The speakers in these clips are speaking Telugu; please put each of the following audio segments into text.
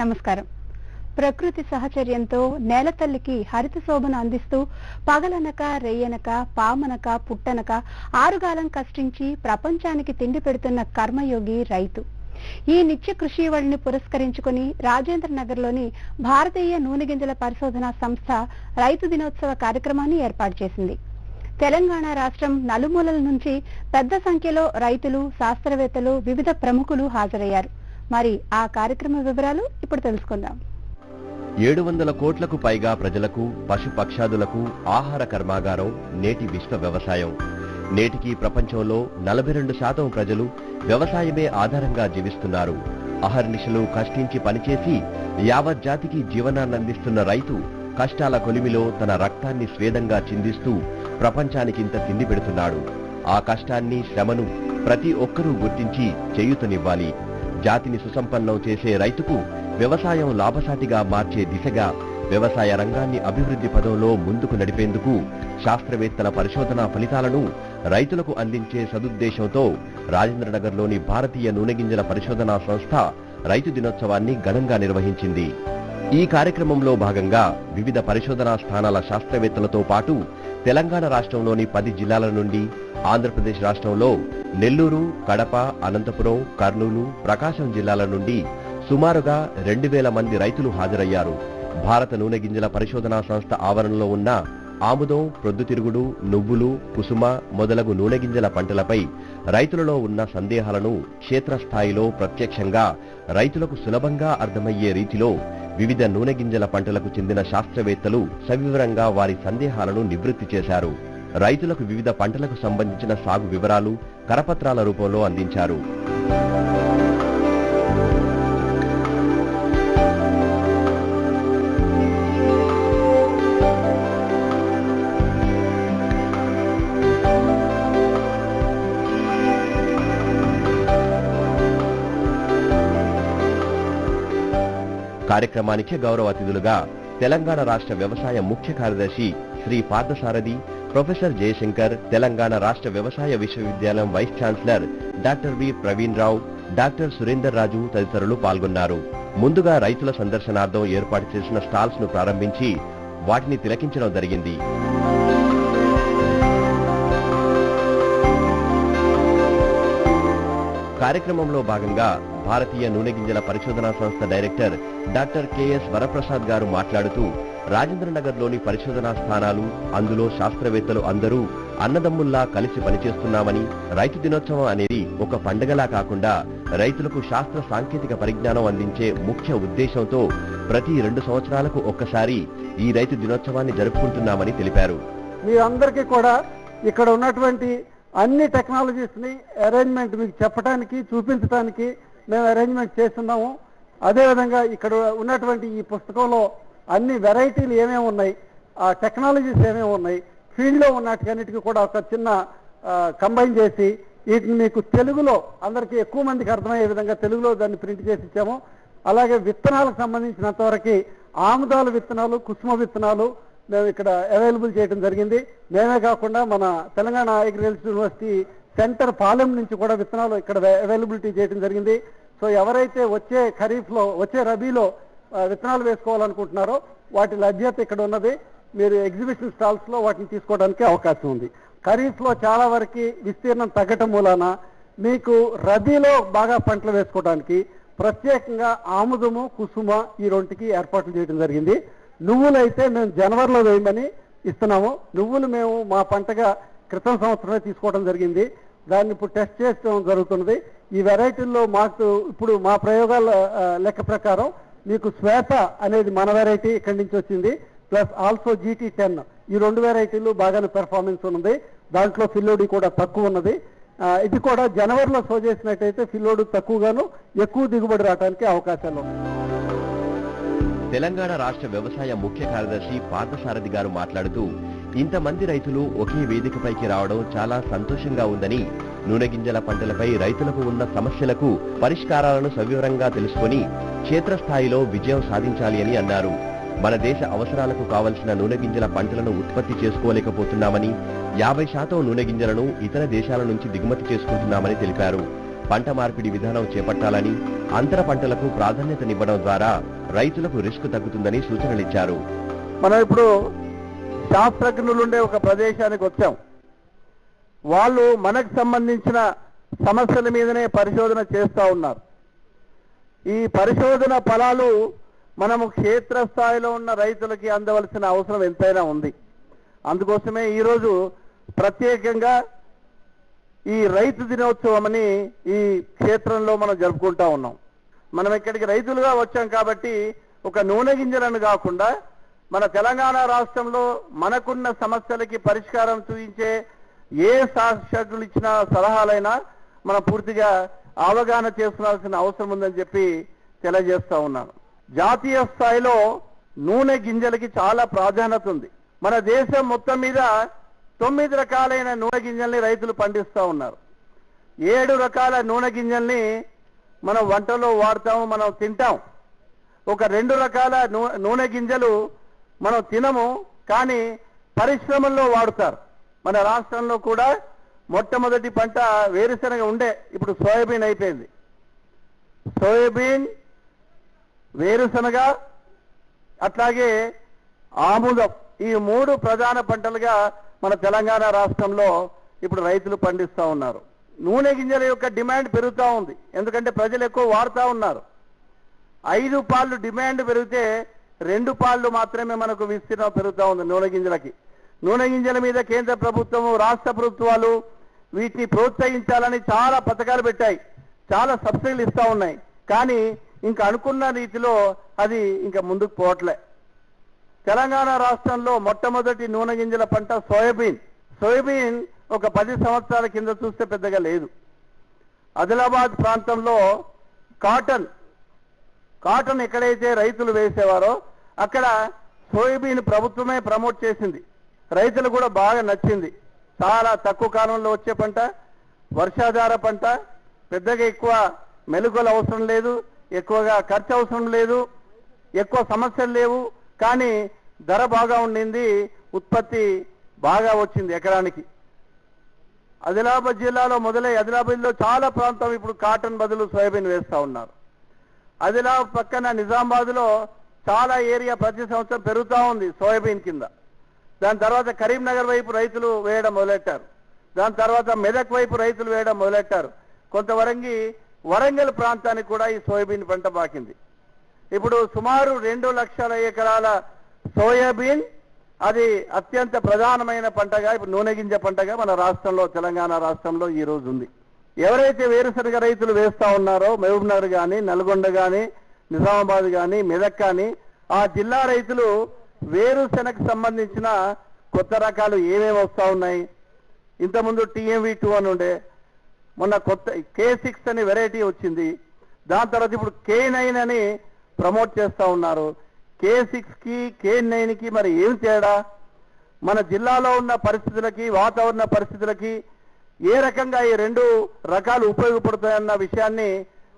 నమస్కారం. ప్రకృతి సహచర్యంతో నేలతల్లికి హరిత శోభను అందిస్తూ పగలనక రేయనక పామనక పుట్టనక ఆరుగాలం కష్టించి ప్రపంచానికి తిండి పెడుతున్న కర్మయోగి రైతు. ఈ నిత్య కృషివళిని పురస్కరించుకుని రాజేంద్ర నగర్లోని భారతీయ నూనె గింజల పరిశోధనా సంస్థ రైతు దినోత్సవ కార్యక్రమాన్ని ఏర్పాటు చేసింది. తెలంగాణ రాష్ట్రం నలుమూలల నుంచి పెద్ద సంఖ్యలో రైతులు, శాస్త్రవేత్తలు, వివిధ ప్రముఖులు హాజరయ్యారు. మరి ఆ కార్యక్రమ వివరాలు ఇప్పుడు తెలుసుకుందాం. 700 కోట్లకు పైగా ప్రజలకు, పశుపక్షాదులకు ఆహార కర్మాగారం నేటి విశ్వ వ్యవసాయం. నేటికి ప్రపంచంలో 42% ప్రజలు వ్యవసాయమే ఆధారంగా జీవిస్తున్నారు. అహర్నిశలు కష్టించి పనిచేసి యావత్ జాతికి జీవనాన్నందిస్తున్న రైతు కష్టాల కొలిమిలో తన రక్తాన్ని స్వేదంగా చిందిస్తూ ప్రపంచానికింత తిండి పెడుతున్నాడు. ఆ కష్టాన్ని, శ్రమను ప్రతి ఒక్కరూ గుర్తించి చేయూతనివ్వాలి. జాతిని సుసంపన్నం చేసే రైతుకు వ్యవసాయం లాభసాటిగా మార్చే దిశగా వ్యవసాయ రంగాన్ని అభివృద్ధి పదంలో ముందుకు నడిపేందుకు శాస్త్రవేత్తల పరిశోధనా ఫలితాలను రైతులకు అందించే సదుద్దేశంతో రాజేంద్రనగర్లోని భారతీయ నూనె గింజల పరిశోధనా సంస్థ రైతు దినోత్సవాన్ని ఘనంగా నిర్వహించింది. ఈ కార్యక్రమంలో భాగంగా వివిధ పరిశోధనా స్థానాల శాస్త్రవేత్తలతో పాటు తెలంగాణ రాష్ట్రంలోని 10 జిల్లాల నుండి, ఆంధ్రప్రదేశ్ రాష్ట్రంలో నెల్లూరు, కడప, అనంతపురం, కర్నూలు, ప్రకాశం జిల్లాల నుండి సుమారుగా 2000 మంది రైతులు హాజరయ్యారు. భారత నూనె గింజల పరిశోధనా సంస్థ ఆవరణలో ఉన్న ఆముదం, ప్రొద్దుతిరుగుడు, నువ్వులు, కుసుమ మొదలగు నూనె గింజల పంటలపై రైతులలో ఉన్న సందేహాలను క్షేత్రస్థాయిలో ప్రత్యక్షంగా రైతులకు సులభంగా అర్థమయ్యే రీతిలో వివిధ నూనె గింజల పంటలకు చెందిన శాస్త్రవేత్తలు సవివరంగా వారి సందేహాలను నివృత్తి చేశారు. రైతులకు వివిధ పంటలకు సంబంధించిన సాగు వివరాలు కరపత్రాల రూపంలో అందించారు. కార్యక్రమానికి గౌరవ అతిథులుగా తెలంగాణ రాష్ట్ర వ్యవసాయ ముఖ్య కార్యదర్శి శ్రీ పార్థసారథి, ప్రొఫెసర్ జయశంకర్, తెలంగాణ రాష్ట్ర వ్యవసాయ విశ్వవిద్యాలయం vice chancellor doctor V Praveen Rao, doctor Surender Raju తదితరులు పాల్గొన్నారు. ముందుగా రైతుల సందర్శనార్థం ఏర్పాటు చేసిన స్టాల్స్ ను ప్రారంభించి వాటిని తిలకించడం జరిగింది. కార్యక్రమంలో భాగంగా భారతీయ నూనె గింజల పరిశోధనా సంస్థ డైరెక్టర్ డాక్టర్ కెఎస్ వరప్రసాద్ గారు మాట్లాడుతూ, రాజేంద్రనగర్లోని పరిశోధనా స్థానాలు, అందులో శాస్త్రవేత్తలు అందరూ అన్నదమ్ముల్లా కలిసి పనిచేస్తున్నామని, రైతు దినోత్సవం అనేది ఒక పండుగలా కాకుండా రైతులకు శాస్త్ర సాంకేతిక పరిజ్ఞానం అందించే ముఖ్య ఉద్దేశంతో ప్రతి 2 సంవత్సరాలకు ఒక్కసారి ఈ రైతు దినోత్సవాన్ని జరుపుకుంటున్నామని తెలిపారు. మీ అందరికీ కూడా ఇక్కడ ఉన్నటువంటి అన్ని టెక్నాలజీస్ ని అరేంజ్మెంట్ మీకు చెప్పడానికి, చూపించడానికి మేము అరేంజ్మెంట్ చేస్తున్నాము. అదేవిధంగా ఇక్కడ ఉన్నటువంటి ఈ పుస్తకంలో అన్ని వెరైటీలు ఏమేమి ఉన్నాయి, ఆ టెక్నాలజీస్ ఏమేమి ఉన్నాయి, ఫీల్డ్లో ఉన్నట్టుకన్నిటికీ కూడా ఒక చిన్న కంబైన్ చేసి వీటిని మీకు తెలుగులో అందరికీ ఎక్కువ మందికి అర్థమయ్యే విధంగా తెలుగులో దాన్ని ప్రింట్ చేసి ఇచ్చాము. అలాగే విత్తనాలకు సంబంధించినంత వరకు ఆముదాల విత్తనాలు, కుసుమ విత్తనాలు మేము ఇక్కడ అవైలబుల్ చేయడం జరిగింది. మేమే కాకుండా మన Telangana agriculture university centre Palem నుంచి కూడా విత్తనాలు ఇక్కడ అవైలబిలిటీ చేయడం జరిగింది. సో ఎవరైతే వచ్చే ఖరీఫ్లో, వచ్చే రబీలో విత్తనాలు వేసుకోవాలనుకుంటున్నారో వాటి లభ్యత ఇక్కడ ఉన్నది. మీరు ఎగ్జిబిషన్ స్టాల్స్ లో వాటిని తీసుకోవడానికి అవకాశం ఉంది. ఖరీఫ్లో చాలా వరకు విస్తీర్ణం తగ్గటం మూలాన మీకు రబీలో బాగా పంటలు వేసుకోవడానికి ప్రత్యేకంగా ఆముదము, కుసుమ ఈ రెండుకి ఏర్పాట్లు చేయడం జరిగింది. నువ్వులు అయితే మేము జనవరిలో వేయమని ఇస్తున్నాము. నువ్వులు మేము మా పంటగా క్రితం సంవత్సరమే తీసుకోవడం జరిగింది. దాన్ని ఇప్పుడు టెస్ట్ చేయడం జరుగుతున్నది. ఈ వెరైటీల్లో మాకు ఇప్పుడు మా ప్రయోగాల లెక్క ప్రకారం మీకు శ్వేత అనేది మన వెరైటీ ఇక్కడి నుంచి వచ్చింది, ప్లస్ ఆల్సో GT10 ఈ 2 వెరైటీలు బాగానే పెర్ఫార్మెన్స్ ఉన్నది. దాంట్లో ఫిల్లోడి కూడా తక్కువ ఉన్నది. ఇది కూడా జనవరిలో సో చేసినట్టయితే ఫిల్లోడు తక్కువగాను ఎక్కువ దిగుబడి రావడానికి అవకాశాలు ఉన్నాయి. తెలంగాణ రాష్ట్ర వ్యవసాయ ముఖ్య కార్యదర్శి పార్థసారథి గారు మాట్లాడుతూ, ఇంతమంది రైతులు ఒకే వేదికపైకి రావడం చాలా సంతోషంగా ఉందని, నూనె గింజల పంటలపై రైతులకు ఉన్న సమస్యలకు పరిష్కారాలను సవివరంగా తెలుసుకొని క్షేత్రస్థాయిలో విజయం సాధించాలి అని అన్నారు. మన దేశ అవసరాలకు కావలసిన నూనె గింజల పంటలను ఉత్పత్తి చేసుకోలేకపోతున్నామని, 50% నూనె గింజలను ఇతర దేశాల నుంచి దిగుమతి చేసుకుంటున్నామని తెలిపారు. పంట మార్పిడి విధానం చేపట్టాలని, అంతర పంటలకు ప్రాధాన్యతనివ్వడం ద్వారా రైతులకు రిస్క్ తగ్గుతుందని సూచనలిచ్చారు. మనం ఇప్పుడు శాస్త్రజ్ఞులుండే ఒక ప్రదేశానికి వచ్చాం. వాళ్ళు మనకు సంబంధించిన సమస్యల మీదనే పరిశోధన చేస్తూ ఉన్నారు. ఈ పరిశోధన ఫలాలు మనము క్షేత్రస్థాయిలో ఉన్న రైతులకి అందవలసిన అవసరం ఎంతైనా ఉంది. అందుకోసమే ఈరోజు ప్రత్యేకంగా ఈ రైతు దినోత్సవం అని ఈ క్షేత్రంలో మనం జరుపుకుంటా ఉన్నాం. మనం ఇక్కడికి రైతులుగా వచ్చాం కాబట్టి ఒక నూనె గింజలను కాకుండా మన తెలంగాణ రాష్ట్రంలో మనకున్న సమస్యలకి పరిష్కారం చూపించే ఏ శాస్త్రజ్ఞులు ఇచ్చిన సలహాలైనా మనం పూర్తిగా అవగాహన చేసుకోవాల్సిన అవసరం ఉందని చెప్పి తెలియజేస్తా ఉన్నాను. జాతీయ స్థాయిలో నూనె గింజలకి చాలా ప్రాధాన్యత ఉంది. మన దేశం మొత్తం మీద 9 రకాలైన నూనె గింజల్ని రైతులు పండిస్తూ ఉన్నారు. 7 రకాల నూనె గింజల్ని మనం వంటలో వాడతాము, మనం తింటాం. ఒక 2 రకాల నూనె గింజలు మనం తినము, కానీ పరిశ్రమల్లో వాడుతారు. మన రాష్ట్రంలో కూడా మొట్టమొదటి పంట వేరుశనగ ఉండే, ఇప్పుడు సోయాబీన్ అయిపోయింది. సోయాబీన్, వేరుశనగ, అట్లాగే ఆముదం, ఈ 3 ప్రధాన పంటలుగా మన తెలంగాణ రాష్ట్రంలో ఇప్పుడు రైతులు పండిస్తూ ఉన్నారు. నూనె గింజల యొక్క డిమాండ్ పెరుగుతూ ఉంది, ఎందుకంటే ప్రజలు ఎక్కువ వాడుతూ ఉన్నారు. 5 పాళ్ళు డిమాండ్ పెరిగితే 2 పాళ్ళు మాత్రమే మనకు విస్తీర్ణం పెరుగుతూ ఉంది నూనె గింజలకి. నూనె గింజల మీద కేంద్ర ప్రభుత్వము, రాష్ట్ర ప్రభుత్వాలు వీటిని ప్రోత్సహించాలని చాలా పథకాలు పెట్టాయి, చాలా సబ్సిడీలు ఇస్తూ ఉన్నాయి. కానీ ఇంకా అనుకున్న రీతిలో అది ఇంకా ముందుకు పోవట్లే. తెలంగాణ రాష్ట్రంలో మొట్టమొదటి నూనె గింజల పంట సోయాబీన్. సోయాబీన్ ఒక 10 సంవత్సరాల కింద చూస్తే పెద్దగా లేదు. ఆదిలాబాద్ ప్రాంతంలో కాటన్ ఎక్కడైతే రైతులు వేసేవారో అక్కడ సోయాబీన్ ప్రభుత్వమే ప్రమోట్ చేసింది. రైతులు కూడా బాగా నచ్చింది. చాలా తక్కువ కాలంలో వచ్చే పంట, వర్షాధార పంట, పెద్దగా ఎక్కువ మెలకువలు అవసరం లేదు, ఎక్కువగా ఖర్చు అవసరం లేదు, ఎక్కువ సమస్యలు లేవు, కానీ ధర బాగా ఉండింది, ఉత్పత్తి బాగా వచ్చింది ఎకరానికి. ఆదిలాబాద్ జిల్లాలో మొదలై ఆదిలాబాద్లో చాలా ప్రాంతం ఇప్పుడు కాటన్ బదులు సోయాబీన్ వేస్తూ ఉన్నారు. ఆదిలాబాద్ పక్కన నిజామాబాద్లో చాలా ఏరియా ప్రతి సంవత్సరం పెరుగుతూ ఉంది సోయాబీన్ కింద. దాని తర్వాత కరీంనగర్ వైపు రైతులు వేయడం మొదలెట్టారు. దాని తర్వాత మెదక్ వైపు రైతులు వేయడం మొదలెట్టారు. కొంతవరకు వరంగల్ ప్రాంతానికి కూడా ఈ సోయాబీన్ పంట బాకింది. ఇప్పుడు సుమారు 2 లక్షల ఎకరాల సోయాబీన్, అది అత్యంత ప్రధానమైన పంటగా, ఇప్పుడు నూనె గింజ పంటగా మన రాష్ట్రంలో, తెలంగాణ రాష్ట్రంలో ఈ రోజు ఉంది. ఎవరైతే వేరుశనగ రైతులు వేస్తా ఉన్నారో మహబూబ్నగర్ కానీ, నల్గొండ కానీ, నిజామాబాద్ కానీ, మెదక్ కానీ, ఆ జిల్లా రైతులు వేరుశనగకు సంబంధించిన కొత్త రకాలు ఏమేమి వస్తూ ఉన్నాయి. ఇంతకుముందు TMV2 అని ఉండే, మొన్న కొత్త K6 అని వెరైటీ వచ్చింది. దాని తర్వాత ఇప్పుడు K9 అని ప్రమోట్ చేస్తూ ఉన్నారు. K6కి K9కి మరి ఏం తేడా? మన జిల్లాలో ఉన్న పరిస్థితులకి, వాతావరణ పరిస్థితులకి ఏ రకంగా ఈ 2 రకాలు ఉపయోగపడతాయన్న విషయాన్ని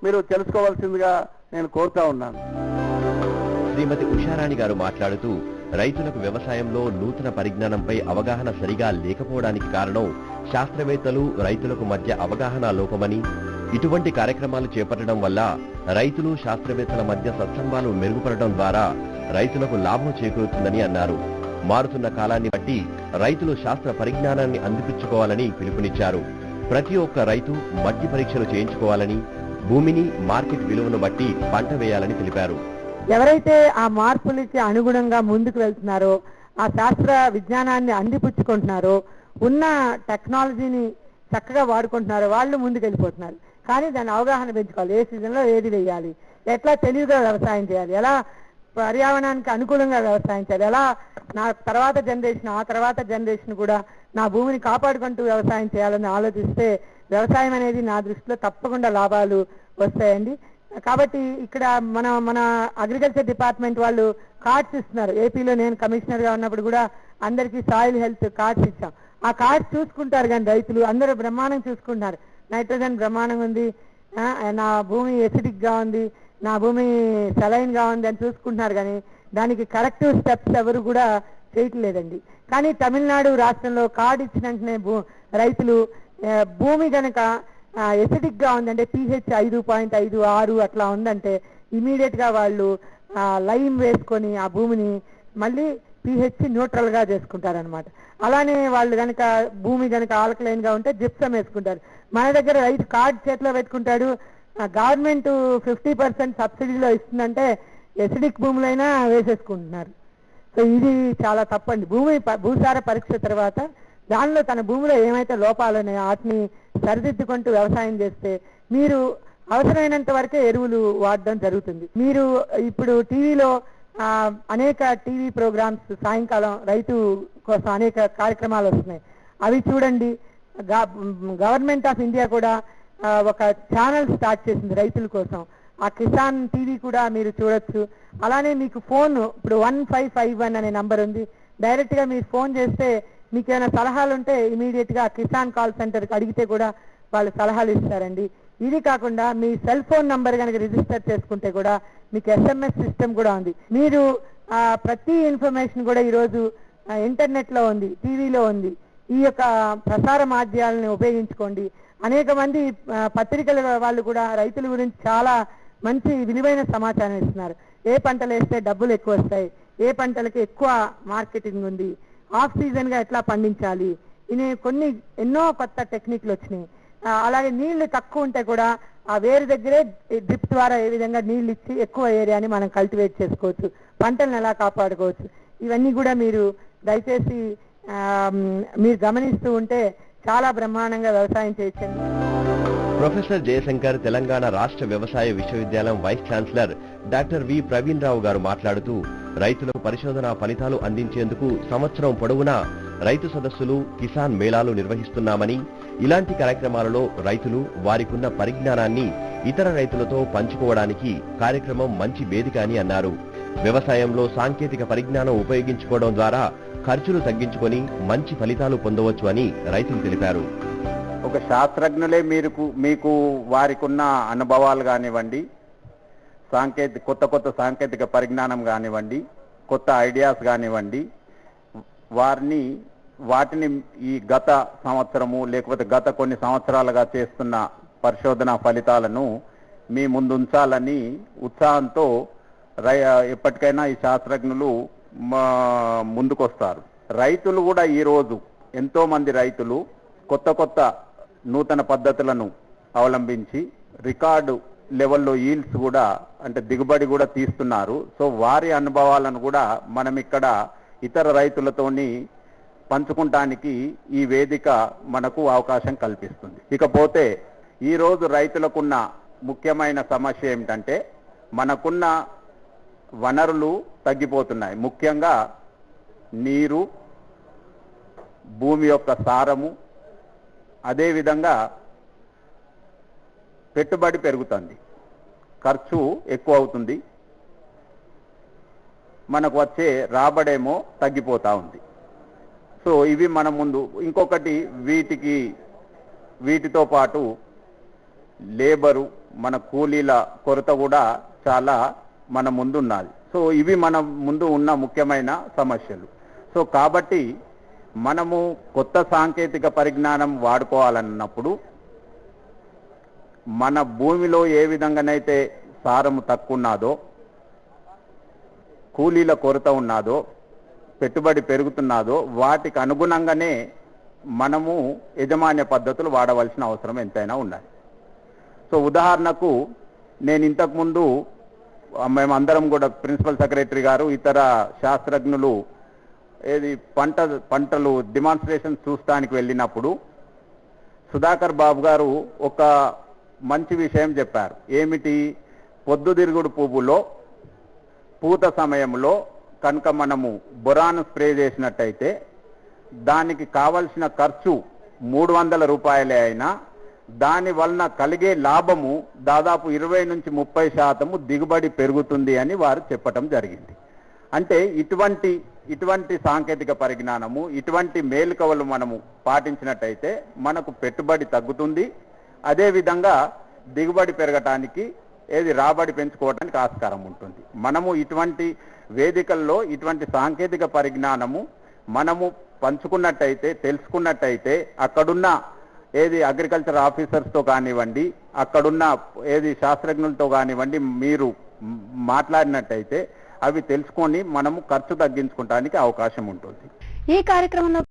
మీరు తెలుసుకోవాల్సిందిగా నేను కోరుతా ఉన్నాను. శ్రీమతి ఉషారాణి గారు మాట్లాడుతూ, రైతులకు వ్యవసాయంలో నూతన పరిజ్ఞానంపై అవగాహన సరిగా లేకపోవడానికి కారణం శాస్త్రవేత్తలు, రైతులకు మధ్య అవగాహన లోపమని, ఇటువంటి కార్యక్రమాలు చేపట్టడం వల్ల రైతులు, శాస్త్రవేత్తల మధ్య సత్సంబాలు మెరుగుపడటం ద్వారా రైతులకు లాభం చేకూరుతుందని అన్నారు. మారుతున్న కాలాన్ని బట్టి రైతులు శాస్త్ర పరిజ్ఞానాన్ని అందిపుచ్చుకోవాలని పిలుపునిచ్చారు. ప్రతి ఒక్క రైతు మట్టి పరీక్షలు చేయించుకోవాలని, భూమిని, మార్కెట్ విలువను బట్టి పంట వేయాలని తెలిపారు. ఎవరైతే ఆ మార్పులకి అనుగుణంగా ముందుకు వెళ్తున్నారో, ఆ శాస్త్ర విజ్ఞానాన్ని అందిపుచ్చుకుంటున్నారో, ఉన్న టెక్నాలజీని చక్కగా వాడుకుంటున్నారో వాళ్ళు ముందుకు వెళ్ళిపోతున్నారు. కానీ దాన్ని అవగాహన పెంచుకోవాలి. ఏ సీజన్లో ఏది వేయాలి, ఎట్లా తెలివిగా వ్యవసాయం చేయాలి, ఎలా పర్యావరణానికి అనుకూలంగా వ్యవసాయం చేయాలి, ఎలా నా తర్వాత జనరేషన్, ఆ తర్వాత జనరేషన్ కూడా నా భూమిని కాపాడుకుంటూ వ్యవసాయం చేయాలని ఆలోచిస్తే వ్యవసాయం అనేది నా దృష్టిలో తప్పకుండా లాభాలు వస్తాయండి. కాబట్టి ఇక్కడ మన అగ్రికల్చర్ డిపార్ట్మెంట్ వాళ్ళు కార్డ్స్ ఇస్తున్నారు. ఏపీలో నేను కమిషనర్ గా ఉన్నప్పుడు కూడా అందరికీ సాయిల్ హెల్త్ కార్డ్స్ ఇచ్చాం. ఆ కార్డ్స్ చూసుకుంటారు కానీ రైతులు అందరూ బ్రహ్మాండం చూసుకుంటున్నారు. నైట్రోజన్ బ్రహ్మాండం ఉంది, నా భూమి ఎసిడిక్ గా ఉంది, నా భూమి సెలైన్ గా ఉంది అని చూసుకుంటున్నారు. కానీ దానికి కరెక్టివ్ స్టెప్స్ ఎవరు కూడా చేయట్లేదండి. కానీ తమిళనాడు రాష్ట్రంలో కార్డు ఇచ్చిన వెంటనే రైతులు భూమి కనుక ఎసిడిక్ గా ఉందంటే pH 5.5, 6 అట్లా ఉందంటే ఇమీడియట్ గా వాళ్ళు లైమ్ వేసుకొని ఆ భూమిని మళ్ళీ pH న్యూట్రల్ గా చేసుకుంటారనమాట. అలానే వాళ్ళు కనుక భూమి కనుక ఆల్కలైన్ గా ఉంటే జిప్సం వేసుకుంటారు. మన దగ్గర రైతు కార్డ్ చేతిలో పెట్టుకుంటాడు, గవర్నమెంట్ 50% సబ్సిడీలో ఇస్తుందంటే ఎసిడిక్ భూములైనా వేసేసుకుంటున్నారు. సో ఇది చాలా తప్పండి. భూసార పరీక్ష తర్వాత దానిలో తన భూమిలో ఏమైతే లోపాలు ఉన్నాయో వాటిని సరిదిద్దుకుంటూ వ్యవసాయం చేస్తే మీరు అవసరమైనంత వరకే ఎరువులు వాడడం జరుగుతుంది. మీరు ఇప్పుడు టీవీలో అనేక టీవీ ప్రోగ్రామ్స్ సాయంకాలం రైతు కోసం అనేక కార్యక్రమాలు వస్తున్నాయి, అవి చూడండి. గవర్నమెంట్ ఆఫ్ ఇండియా కూడా ఒక ఛానల్ స్టార్ట్ చేసింది రైతుల కోసం, ఆ కిసాన్ టీవీ కూడా మీరు చూడొచ్చు. అలానే మీకు ఫోన్ ఇప్పుడు 1551 అనే నంబర్ ఉంది, డైరెక్ట్ గా మీరు ఫోన్ చేస్తే మీకు ఏమైనా సలహాలు ఉంటే ఇమీడియట్ గా కిసాన్ కాల్ సెంటర్కి అడిగితే కూడా వాళ్ళు సలహాలు ఇస్తారండి. ఇది కాకుండా మీ సెల్ ఫోన్ నంబర్ కనుక రిజిస్టర్ చేసుకుంటే కూడా మీకు SMS సిస్టమ్ కూడా ఉంది. మీరు ప్రతి ఇన్ఫర్మేషన్ కూడా ఈరోజు ఇంటర్నెట్ లో ఉంది, టీవీలో ఉంది. ఈ యొక్క ప్రసార మాధ్యమాలను ఉపయోగించుకోండి. అనేక మంది పత్రికల వాళ్ళు కూడా రైతుల గురించి చాలా మంచి విలువైన సమాచారం ఇస్తున్నారు. ఏ పంటలు వేస్తే డబ్బులు ఎక్కువ వస్తాయి, ఏ పంటలకి ఎక్కువ మార్కెటింగ్ ఉంది, ఆఫ్ సీజన్ గా ఎట్లా పండించాలి, ఎన్నో కొత్త టెక్నిక్లు వచ్చినాయి. అలాగే నీళ్లు తక్కువ ఉంటే కూడా ఆ వేరు దగ్గరే డ్రిప్ ద్వారా ఏ విధంగా నీళ్లు ఇచ్చి ఎక్కువ ఏరియాని మనం కల్టివేట్ చేసుకోవచ్చు, పంటలను ఎలా కాపాడుకోవచ్చు, ఇవన్నీ కూడా మీరు దయచేసి మీరు గమనిస్తూ ఉంటే చాలా బ్రహ్మాండంగా వ్యవసాయం చేయొచ్చండి. ప్రొఫెసర్ జయశంకర్ తెలంగాణ రాష్ట్ర వ్యవసాయ విశ్వవిద్యాలయం vice chancellor doctor V Praveen Rao గారు మాట్లాడుతూ రైతులకు పరిశోధనా ఫలితాలు అందించేందుకు సంవత్సరం పొడవునా రైతు సదస్సులు, కిసాన్ మేళాలు నిర్వహిస్తున్నామని, ఇలాంటి కార్యక్రమాలలో రైతులు వారికున్న పరిజ్ఞానాన్ని ఇతర రైతులతో పంచుకోవడానికి కార్యక్రమం మంచి వేదిక అని అన్నారు. వ్యవసాయంలో సాంకేతిక పరిజ్ఞానం ఉపయోగించుకోవడం ద్వారా ఖర్చులు తగ్గించుకొని మంచి ఫలితాలు పొందవచ్చు అని రైతులు తెలిపారు. ఒక శాస్త్రజ్ఞులే మీకు వారికున్న అనుభవాలు కానివ్వండి, కొత్త సాంకేతిక పరిజ్ఞానం కానివ్వండి, కొత్త ఐడియాస్ కానివ్వండి, వాటిని ఈ గత సంవత్సరము లేకపోతే గత కొన్ని సంవత్సరాలుగా చేస్తున్న పరిశోధన ఫలితాలను మీ ముందు ఉంచాలని ఉత్సాహంతో ఎప్పటికైనా ఈ శాస్త్రజ్ఞులు ముందుకొస్తారు. రైతులు కూడా ఈరోజు ఎంతో మంది రైతులు కొత్త నూతన పద్ధతులను అవలంబించి రికార్డు లెవెల్లో ఈల్డ్స్ కూడా అంటే దిగుబడి కూడా తీస్తున్నారు. సో వారి అనుభవాలను కూడా మనం ఇక్కడ ఇతర రైతులతోని పంచుకుంటానికి ఈ వేదిక మనకు అవకాశం కల్పిస్తుంది. ఇకపోతే ఈరోజు రైతులకున్న ముఖ్యమైన సమస్య ఏమిటంటే మనకున్న వనరులు తగ్గిపోతున్నాయి. ముఖ్యంగా నీరు, భూమి యొక్క సారము, అదేవిధంగా పెట్టుబడి పెరుగుతుంది, ఖర్చు ఎక్కువ అవుతుంది, మనకు వచ్చే రాబడేమో తగ్గిపోతా ఉంది. సో ఇవి మన ముందు. ఇంకొకటి వీటితో పాటు లేబరు, మన కూలీల కొరత కూడా చాలా మన ముందు ఉన్నది. సో ఇవి మన ముందు ఉన్న ముఖ్యమైన సమస్యలు. సో కాబట్టి మనము కొత్త సాంకేతిక పరిజ్ఞానం వాడుకోవాలన్నప్పుడు మన భూమిలో ఏ విధంగానైతే సారము తక్కువ ఉన్నదో, కూలీల కొరత ఉన్నదో, పెట్టుబడి పెరుగుతున్నదో వాటికి అనుగుణంగానే మనము యజమాన్య పద్ధతులు వాడవలసిన అవసరం ఎంతైనా ఉన్నది. సో ఉదాహరణకు నేను ఇంతకుముందు మేమందరం కూడా ప్రిన్సిపల్ సెక్రటరీ గారు, ఇతర శాస్త్రజ్ఞులు పంటలు డిమాన్స్ట్రేషన్ చూస్తానికి వెళ్ళినప్పుడు సుధాకర్ బాబు గారు ఒక మంచి విషయం చెప్పారు. ఏమిటి? పొద్దుతిరుగుడు పువ్వులో పూత సమయంలో కనుక మనము బొరాను స్ప్రే చేసినట్టయితే దానికి కావలసిన ఖర్చు 300 రూపాయలే అయినా దాని వలన కలిగే లాభము దాదాపు 20 నుంచి 30% దిగుబడి పెరుగుతుంది అని వారు చెప్పటం జరిగింది. అంటే ఇటువంటి సాంకేతిక పరిజ్ఞానము, ఇటువంటి మేలుకవలు మనము పాటించినట్టయితే మనకు పెట్టుబడి తగ్గుతుంది, అదేవిధంగా దిగుబడి పెరగటానికి రాబడి పెంచుకోవడానికి ఆస్కారం ఉంటుంది. మనము ఇటువంటి వేదికల్లో ఇటువంటి సాంకేతిక పరిజ్ఞానము మనము పంచుకున్నట్టయితే, తెలుసుకున్నట్టయితే అక్కడున్న ఏది అగ్రికల్చర్ ఆఫీసర్స్తో కానివ్వండి, అక్కడున్న ఏది శాస్త్రజ్ఞులతో కానివ్వండి మీరు మాట్లాడినట్టయితే అవి తెలుసుకొని మనము ఖర్చు తగ్గించుకోవడానికి అవకాశం ఉంటుంది. ఈ కార్యక్రమంలో